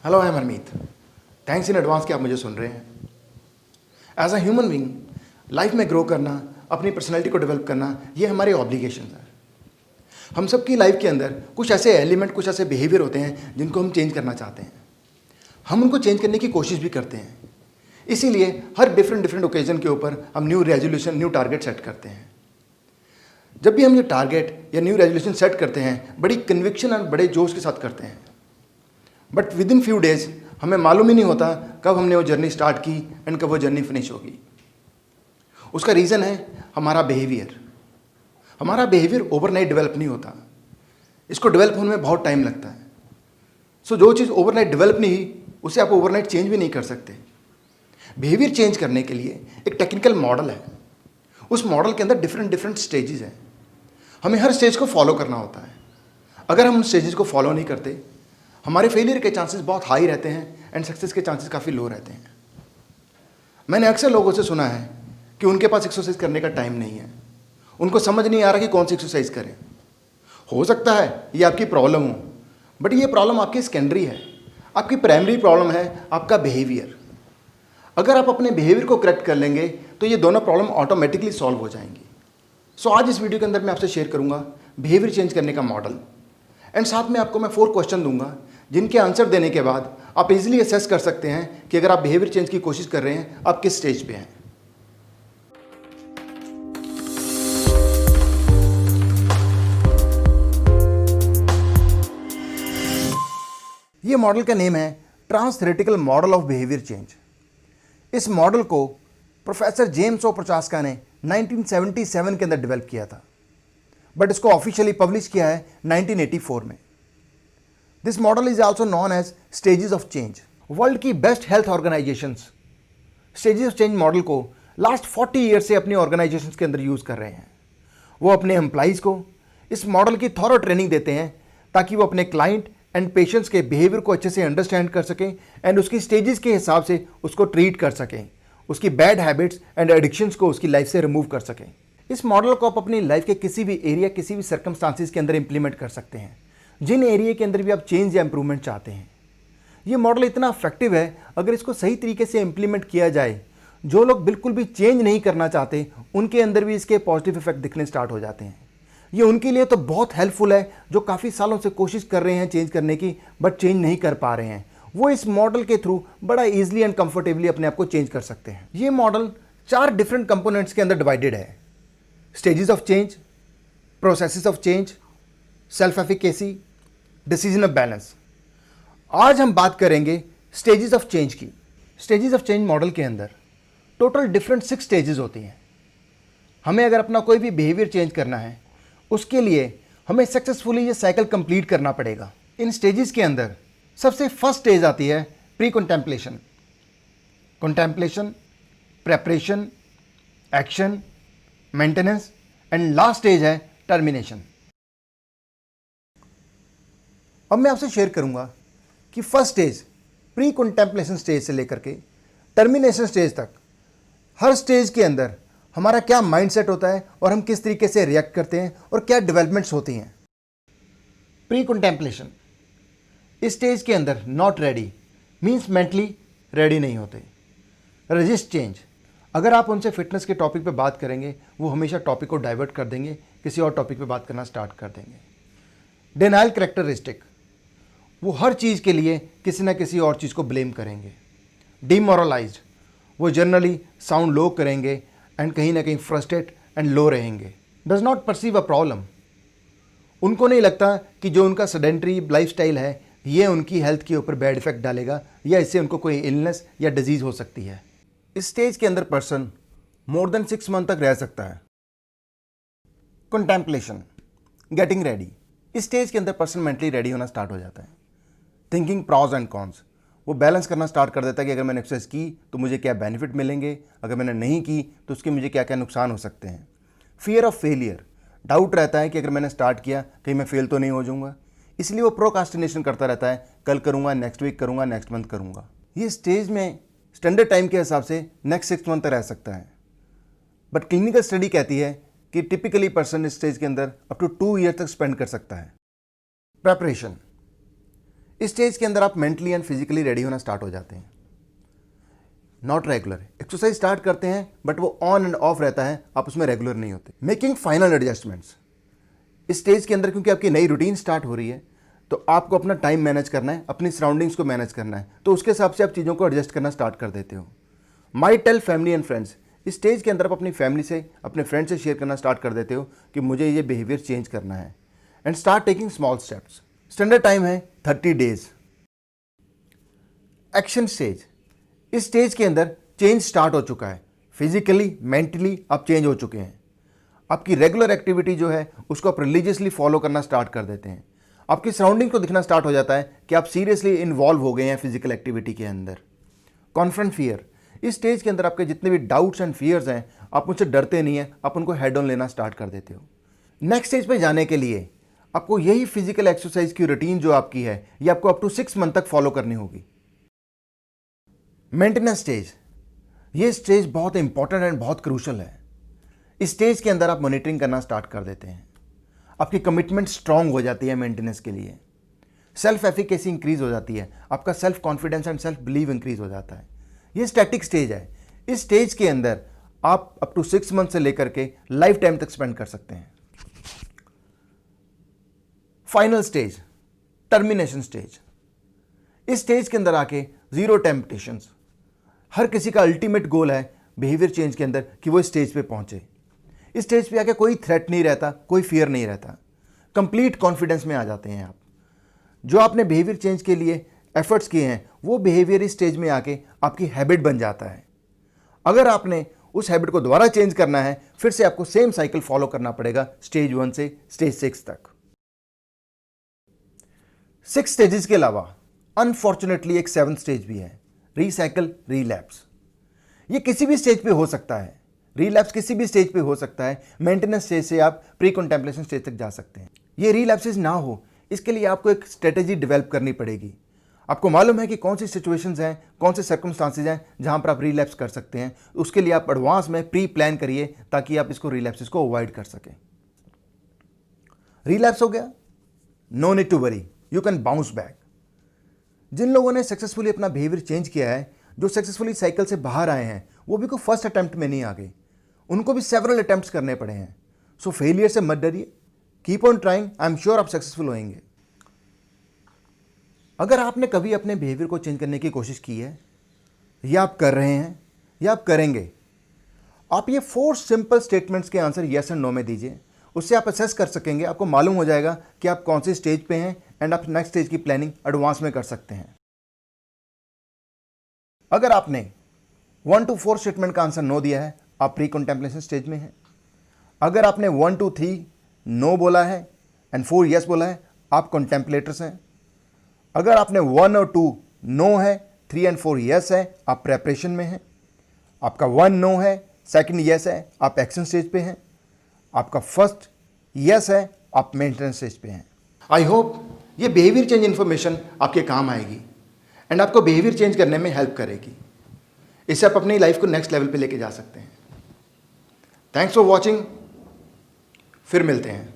Hello, I am Harmeet. Thanks in advance कि आप मुझे सुन रहे हैं। As a human being life में ग्रो करना, अपनी पर्सनैलिटी को डेवलप करना, ये हमारे ऑब्लिगेशन है। हम सबकी लाइफ के अंदर कुछ ऐसे एलिमेंट, कुछ ऐसे बिहेवियर होते हैं जिनको हम चेंज करना चाहते हैं। हम उनको चेंज करने की कोशिश भी करते हैं। इसीलिए हर डिफरेंट ओकेजन के ऊपर हम new resolution, new target set करते हैं। जब भी हम ये टारगेट या न्यू रेजोल्यूशन सेट करते हैं, बड़ी कन्विक्शन और बड़े जोश के साथ करते हैं। But with in few days हमें मालूम ही नहीं होता कब हमने वो जर्नी स्टार्ट की एंड कब वो जर्नी फिनिश होगी। उसका रीज़न है हमारा बिहेवियर। हमारा बिहेवियर ओवरनाइट डेवलप नहीं होता, इसको डेवलप होने में बहुत टाइम लगता है। सो जो चीज़ ओवरनाइट डेवलप नहीं हुई उसे आप ओवरनाइट चेंज भी नहीं कर सकते। बिहेवियर चेंज करने के लिए एक टेक्निकल मॉडल है। उस मॉडल के अंदर डिफरेंट स्टेजेस हैं। हमें हर स्टेज को फॉलो करना होता है। अगर हम उन स्टेजेस को फॉलो नहीं करते, हमारे फेलियर के चांसेस बहुत हाई रहते हैं एंड सक्सेस के चांसेस काफ़ी लो रहते हैं। मैंने अक्सर लोगों से सुना है कि उनके पास एक्सरसाइज करने का टाइम नहीं है, उनको समझ नहीं आ रहा कि कौन सी एक्सरसाइज करें। हो सकता है ये आपकी प्रॉब्लम हो, बट ये प्रॉब्लम आपकी सेकेंडरी है। आपकी प्राइमरी प्रॉब्लम है आपका बिहेवियर। अगर आप अपने बिहेवियर को करेक्ट कर लेंगे तो ये दोनों प्रॉब्लम ऑटोमेटिकली सॉल्व हो जाएंगी। सो आज इस वीडियो के अंदर मैं आपसे शेयर करूंगा बिहेवियर चेंज करने का मॉडल, एंड साथ में आपको मैं 4 क्वेश्चन दूंगा जिनके आंसर देने के बाद आप इजीली असेस कर सकते हैं कि अगर आप बिहेवियर चेंज की कोशिश कर रहे हैं, आप किस स्टेज पे हैं। ये मॉडल का नेम है trans-theoretical model of behaviour change. इस मॉडल को प्रोफेसर जेम्स ओ प्रचास्का ने 1977 के अंदर डेवलप किया था, बट इसको ऑफिशियली पब्लिश किया है 1984 में। This model is also known as stages of change. World की best health organisations stages of change model को लास्ट 40 ईयर से अपनी ऑर्गेनाइजेशंस के अंदर यूज कर रहे हैं। वो अपने एम्प्लॉइज को इस मॉडल की थॉरो ट्रेनिंग देते हैं ताकि वो अपने क्लाइंट एंड पेशेंट्स के बिहेवियर को अच्छे से अंडरस्टैंड कर सकें एंड उसकी स्टेजेस के हिसाब से उसको ट्रीट कर सकें, उसकी बैड हैबिट्स एंड एडिक्शंस को उसकी लाइफ से रिमूव कर सकें। इस मॉडल को आप अपनी लाइफ के किसी भी एरिया, किसी भी सर्कमस्टांसिस के अंदर इंप्लीमेंट कर सकते हैं, जिन एरिया के अंदर भी आप चेंज या इंप्रूवमेंट चाहते हैं। ये मॉडल इतना इफेक्टिव है, अगर इसको सही तरीके से इंप्लीमेंट किया जाए, जो लोग बिल्कुल भी चेंज नहीं करना चाहते उनके अंदर भी इसके पॉजिटिव इफेक्ट दिखने स्टार्ट हो जाते हैं। ये उनके लिए तो बहुत हेल्पफुल है जो काफ़ी सालों से कोशिश कर रहे हैं चेंज करने की, बट चेंज नहीं कर पा रहे हैं। वो इस मॉडल के थ्रू बड़ा ईजिली एंड कंफर्टेबली अपने आप को चेंज कर सकते हैं। ये मॉडल 4 डिफरेंट कंपोनेंट्स के अंदर डिवाइडेड है: stages of change, processes of change, self efficacy, decision of balance. आज हम बात करेंगे स्टेजेस ऑफ चेंज की। स्टेजेस ऑफ चेंज मॉडल के अंदर टोटल डिफरेंट 6 स्टेजेस होती हैं। हमें अगर अपना कोई भी बिहेवियर चेंज करना है, उसके लिए हमें सक्सेसफुली ये साइकिल कंप्लीट करना पड़ेगा। इन स्टेजेस के अंदर सबसे फर्स्ट स्टेज आती है pre contemplation. Contemplation, preparation, action, maintenance and last stage है टर्मिनेशन। अब मैं आपसे शेयर करूंगा कि first stage, pre contemplation stage से लेकर के टर्मिनेशन स्टेज तक, हर स्टेज के अंदर हमारा क्या माइंडसेट होता है और हम किस तरीके से रिएक्ट करते हैं और क्या डेवलपमेंट्स होती हैं। प्री कंटेम्पलेशन, इस स्टेज के अंदर not ready means mentally ready नहीं होते। रेजिस्ट चेंज, अगर आप उनसे फिटनेस के टॉपिक पे बात करेंगे, वो हमेशा टॉपिक को डाइवर्ट कर देंगे, किसी और टॉपिक पे बात करना स्टार्ट कर देंगे। डिनाइल कैरेक्टरिस्टिक, वो हर चीज़ के लिए किसी ना किसी और चीज़ को ब्लेम करेंगे। डिमोरलाइज्ड, वो जनरली साउंड लो करेंगे एंड कहीं ना कहीं फ्रस्ट्रेट एंड लो रहेंगे। Does not perceive a problem, उनको नहीं लगता कि जो उनका सेडेंटरी लाइफस्टाइल है ये उनकी हेल्थ के ऊपर बैड इफेक्ट डालेगा या इससे उनको कोई इलनेस या डिजीज़ हो सकती है। इस स्टेज के अंदर पर्सन मोर देन 6 मंथ तक रह सकता है। कंटेम्पलेशन, गेटिंग रेडी, इस स्टेज के अंदर पर्सन मेंटली रेडी होना स्टार्ट हो जाता है। थिंकिंग प्रॉज एंड कॉन्स, वो बैलेंस करना स्टार्ट कर देता है कि अगर मैंने एक्सरसाइज की तो मुझे क्या बेनिफिट मिलेंगे, अगर मैंने नहीं की तो उसके मुझे क्या क्या नुकसान हो सकते हैं। फियर ऑफ फेलियर, डाउट रहता है कि अगर मैंने स्टार्ट किया कहीं मैं फेल तो नहीं हो जाऊंगा, इसलिए वो प्रोकास्टिनेशन करता रहता है, कल करूंगा, नेक्स्ट वीक करूंगा, नेक्स्ट मंथ करूंगा। ये स्टेज में स्टैंडर्ड टाइम के हिसाब से नेक्स्ट 6 मंथ रह सकता है, बट क्लिनिकल स्टडी कहती है कि टिपिकली पर्सन इस स्टेज के अंदर अप टू 2 ईयर तक स्पेंड कर सकता है। प्रेपरेशन, इस स्टेज के अंदर आप मेंटली एंड फिजिकली रेडी होना स्टार्ट हो जाते हैं। नॉट रेगुलर, एक्सरसाइज स्टार्ट करते हैं बट वो ऑन एंड ऑफ रहता है, आप उसमें रेगुलर नहीं होते। मेकिंग फाइनल एडजस्टमेंट्स, इस स्टेज के अंदर क्योंकि आपकी नई रूटीन स्टार्ट हो रही है तो आपको अपना टाइम मैनेज करना है, अपनी सराउंडिंग्स को मैनेज करना है, तो उसके हिसाब से आप चीज़ों को एडजस्ट करना स्टार्ट कर देते हो। माई टेल फैमिली एंड फ्रेंड्स, इस स्टेज के अंदर आप अपनी फैमिली से, अपने फ्रेंड से शेयर करना स्टार्ट कर देते हो कि मुझे ये बिहेवियर चेंज करना है, and start taking small steps. Standard time है 30 डेज। एक्शन स्टेज, इस स्टेज के अंदर चेंज स्टार्ट हो चुका है, फिजिकली मेंटली आप चेंज हो चुके हैं। आपकी रेगुलर एक्टिविटी जो है उसको आप रिलीजियसली फॉलो करना स्टार्ट कर देते हैं। आपकी सराउंडिंग को दिखना स्टार्ट हो जाता है कि आप सीरियसली इन्वॉल्व हो गए हैं फिजिकल एक्टिविटी के अंदर। कॉन्फ्रंट फियर, इस स्टेज के अंदर आपके जितने भी डाउट्स एंड फियर्स हैं आप उनसे डरते नहीं हैं, आप उनको हेड ऑन लेना स्टार्ट कर देते हो। नेक्स्ट स्टेज पे जाने के लिए आपको यही फिजिकल एक्सरसाइज की रूटीन जो आपकी है ये आपको अप टू 6 मंथ तक फॉलो करनी होगी। मेंटेनेंस स्टेज, ये स्टेज बहुत इंपॉर्टेंट एंड बहुत क्रूशल है। इस स्टेज के अंदर आप मॉनिटरिंग करना स्टार्ट कर देते हैं, आपकी कमिटमेंट स्ट्रांग हो जाती है मेंटेनेंस के लिए, सेल्फ एफिकेसी इंक्रीज हो जाती है, आपका self confidence and self believe increase हो जाता है। ये स्टैटिक स्टेज है। इस स्टेज के अंदर आप अप टू 6 मंथ से लेकर के लाइफ टाइम तक स्पेंड कर सकते हैं। फाइनल स्टेज, टर्मिनेशन स्टेज, इस स्टेज के अंदर आके जीरो टेम्पटेशंस। हर किसी का अल्टीमेट गोल है बिहेवियर चेंज के अंदर कि वो इस स्टेज पे पहुंचे। इस स्टेज पे आके कोई थ्रेट नहीं रहता, कोई फियर नहीं रहता, कंप्लीट कॉन्फिडेंस में आ जाते हैं आप। जो आपने बिहेवियर चेंज के लिए एफर्ट्स किए हैं वो बिहेवियर इस स्टेज में आके आपकी हैबिट बन जाता है। अगर आपने उस हैबिट को दोबारा चेंज करना है फिर से आपको सेम साइकिल फॉलो करना पड़ेगा स्टेज 1 से स्टेज 6 तक। 6 स्टेजेस के अलावा अनफॉर्चुनेटली एक 7th स्टेज भी है, रीसाइकिल रीलैप्स। ये किसी भी स्टेज पे हो सकता है, रीलैप्स किसी भी स्टेज पे हो सकता है। मेंटेनेंस स्टेज से आप प्री कंटेम्पलेशन स्टेज तक जा सकते हैं। ये रीलैप्सेस ना हो इसके लिए आपको एक स्ट्रेटेजी डेवलप करनी पड़ेगी। आपको मालूम है कि कौन सी सिचुएशंस हैं, कौन से सर्कमस्टांसेज हैं जहां पर आप रीलैप्स कर सकते हैं। उसके लिए आप एडवांस में प्री प्लान करिए ताकि आप इसको रीलैप्सेस को अवॉइड कर सकें। रीलैप्स हो गया, no need to worry, you can bounce back. जिन लोगों ने सक्सेसफुली अपना बिहेवियर चेंज किया है, जो सक्सेसफुली साइकिल से बाहर आए हैं, वो भी कोई फर्स्ट अटेम्प्ट में नहीं आ गए, उनको भी सेवरल अटेम्प्ट्स करने पड़े हैं। सो फेलियर से मत डरिए, keep on trying, I am sure आप सक्सेसफुल होंगे। अगर आपने कभी अपने बिहेवियर को चेंज करने की कोशिश की है, या आप कर रहे हैं या आप करेंगे, आप ये 4 सिंपल स्टेटमेंट्स के आंसर यस एंड नो में दीजिए। उससे आप असेस कर सकेंगे, आपको मालूम हो जाएगा कि आप कौन सी स्टेज पे हैं एंड आप नेक्स्ट स्टेज की प्लानिंग एडवांस में कर सकते हैं। अगर आपने 1 to 4 स्टेटमेंट का आंसर नो दिया है, आप प्री कंटेम्पलेशन स्टेज में हैं। अगर आपने 1 to 3 नो बोला है एंड 4 यस बोला है, आप कंटेम्पलेटर्स हैं। अगर आपने 1 और 2 नो है, 3 and 4 यस है, आप प्रेपरेशन में हैं। आपका 1 नो है, 2nd यस है, आप एक्शन स्टेज पे हैं। आपका 1st यस है, आप मेंटेनेंस स्टेज पे हैं। आई होप ये बिहेवियर चेंज इन्फॉर्मेशन आपके काम आएगी एंड आपको बिहेवियर चेंज करने में हेल्प करेगी। इससे आप अपनी लाइफ को नेक्स्ट लेवल पे लेके जा सकते हैं। थैंक्स फॉर वॉचिंग, फिर मिलते हैं।